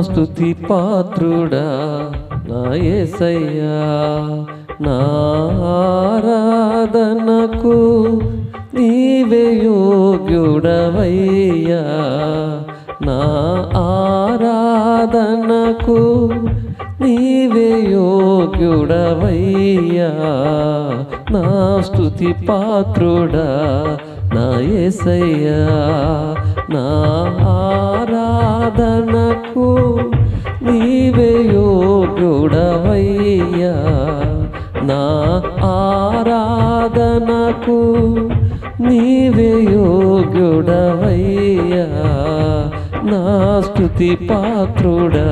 స్తుతి పాత్రుడా నా యేసయ్యా, నా ఆరాధనకు నీవే యోగ్యుడవయ్యా, నా ఆరాధనకు నీవే యోగ్యుడవయ్యా, నా స్తుతి పాత్రుడా నా యేసయ్యా, నా ఆరాధనకు నీవే యోగ్యుడవయ్యా, నా ఆరాధనకు నీవే యోగ్యుడవయ్యా, నా స్తుతి పాత్రుడా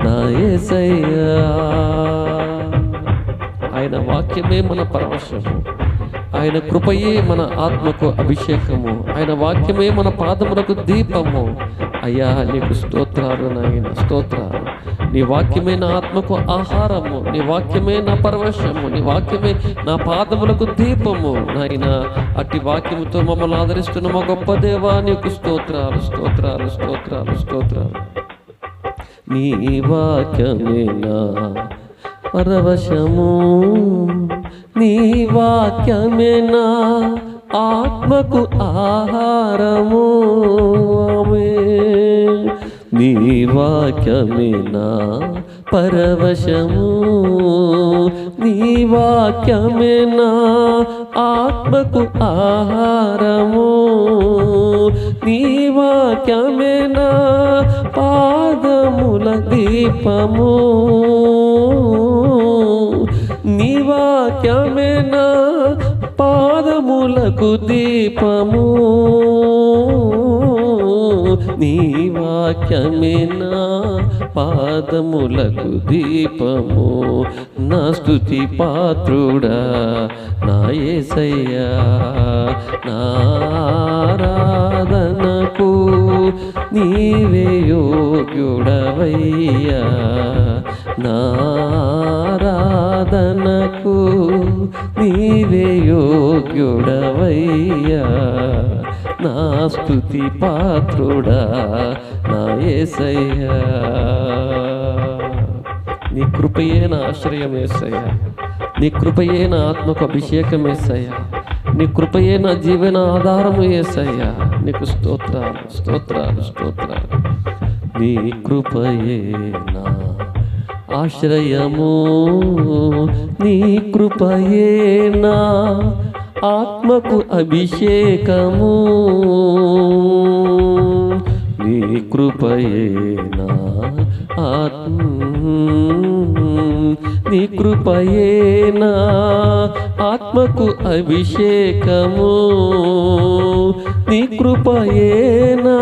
నా యేసయ్యా. ఆయన వాక్యమే మన పరవశము, ఆయన కృపయే మన ఆత్మకు అభిషేకము, ఆయన వాక్యమే మన పాదములకు దీపము. అయ్యా నీకు స్తోత్రాలు నాయన, స్తోత్రాలు. నీ వాక్యమే నా ఆత్మకు ఆహారము, నీ వాక్యమే నా పరవశము, నీ వాక్యమే నా పాదములకు దీపము. నాయన అట్టి వాక్యముతో మమ్మల్ని ఆదరిస్తున్న మా గొప్ప దేవా నీకు స్తోత్రాలు, స్తోత్రాలు, స్తోత్రాలు, స్తోత్రాలు. నీ వాక్యమే నా పరవశము, నీ వాక్యమే నా ఆత్మకు ఆహారము. నీ వాక్యమే నా పరవశము, నీ వాక్యమే నా ఆత్మకు ఆహారము, నీ వాక్యమే నా పాదముల దీపము, నీ వాక్యమే నా పాదములకు దీపము, నీ వాక్యమే నా పాదములకు దీపము. నా స్తుతి పాత్రుడా నా యేసయ్యా, నా ఆరాధనకు నీవే యోగ్యుడవయ్యా, నా ఆరాధనకు నీవే యోగ్యుడవయ్యా, నా స్తుతి పాత్రుడా నా యేసయ్యా. నీ కృపయే నా ఆశ్రయం యేసయ్యా, నీ కృపయే నా ఆత్మకు అభిషేకం యేసయ్యా, నీ కృపయే నా జీవన ఆధారము యేసయ్యా. నీకు స్తోత్రాలు, స్తోత్రాలు, స్తోత్రాలు. నీ కృపయే నా ఆశ్రయము, నీ కృపయే నా ఆత్మకు అభిషేకము, నీ కృపయే నా నీ కృపయే నా ఆత్మకు అభిషేకము, నీ కృపయే నా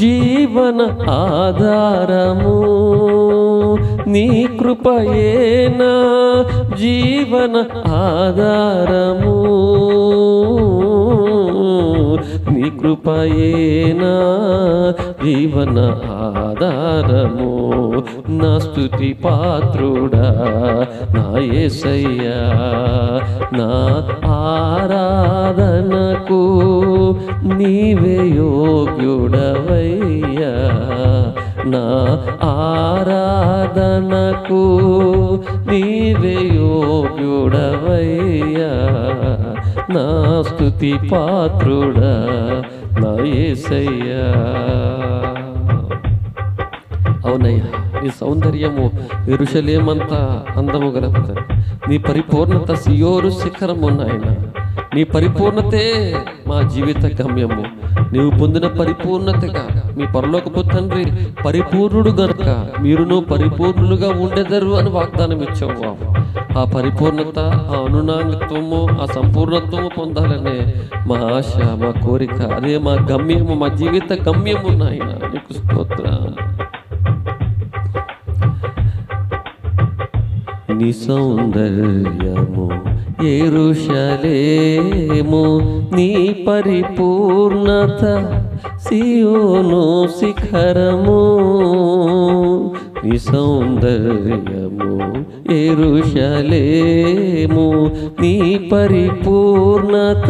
జీవన ఆధారము, నీ కృపయే నా జీవన ఆధారము, నీ కృపయే నా జీవన ఆధారము. నా స్తుతి పాత్రుడా నా యేసయ్యా, నా ఆరాధనకు నీవే యోగ్యుడవయ్యా, నా ఆరాధనకు నీవే యోగ్యుడవయ్యా, నా స్తుతి పాత్రుడా నా యేసయ్యా. అవునయ్యా, నీ సౌందర్యము యెరూషలేమంతా అందము గలదు, నీ పరిపూర్ణత సియోను శిఖరము నాయన. నీ పరిపూర్ణతే మా జీవిత గమ్యము. నీవు పొందిన పరిపూర్ణతగా మీ పరలోకపు తండ్రి పరిపూర్ణుడు గనుక మీరును పరిపూర్ణులుగా ఉండెదరు అని వాగ్దానం ఇచ్చావు. ఆ పరిపూర్ణత, ఆ అనునాంగత్వము, ఆ సంపూర్ణత్వము పొందాలనే మా ఆశ, మా కోరిక. అదే మా గమ్యము, మా జీవిత గమ్యము నాయన. నీకు స్తోత్రాలు. నీ సౌందర్యము యెరూషలేము, నీ పరిపూర్ణత సియోను శిఖరము. నీ సౌందర్యము యెరూషలేము, నీ పరిపూర్ణత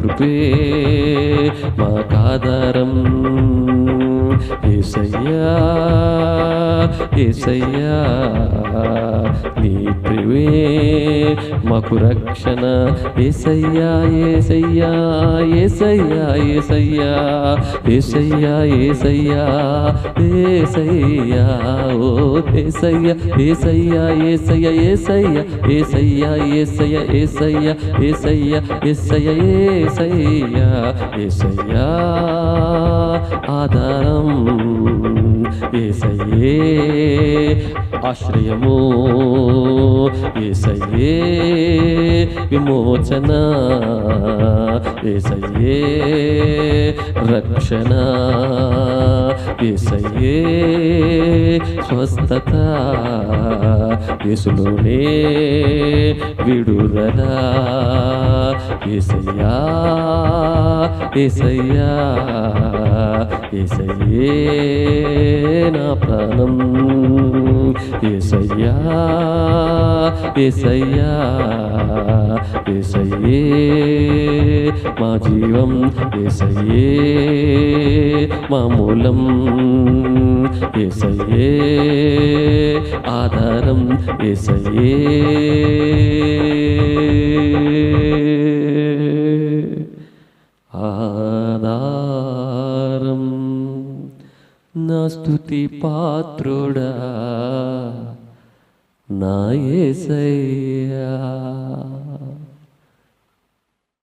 కృపే మాకాధారం. యేసయ్యా యేసయ్యా నీ ప్రివే మాకు రక్షణ. యేసయ్యా యేసయ్యా యేసయ్యా యేసయ్యా యేసయ్యా యేసయ్యా యేసయ్యా ఓ యేసయ్యా యేసయ్యా యేసయ్యా యేసయ్యా యేసయ్యా యేసయ్యా యేసయ్యా యేసయ్యా యేసయ్యా యేసయ్యా యేసయ్యా ఆధారం. యేసయ్యే ఆశ్రయము. యేసయ్యే విమోచన. యేసయ్యే రక్షణ. యేసయ్యే స్వస్థత. యేసులోనే విడుదల. యేసయ్యా యేసయ్యా యేసయ్యే నా ప్రాణం. యేసయ్యా యేసయ్యా యేసయ్యే మా జీవం. యేసయ్యే మా మూలం. యేసయ్యే ఆధారం. యేసయ్యే ఆధారం. నా స్తుతి పాత్రుడా నా యేసయ్యా.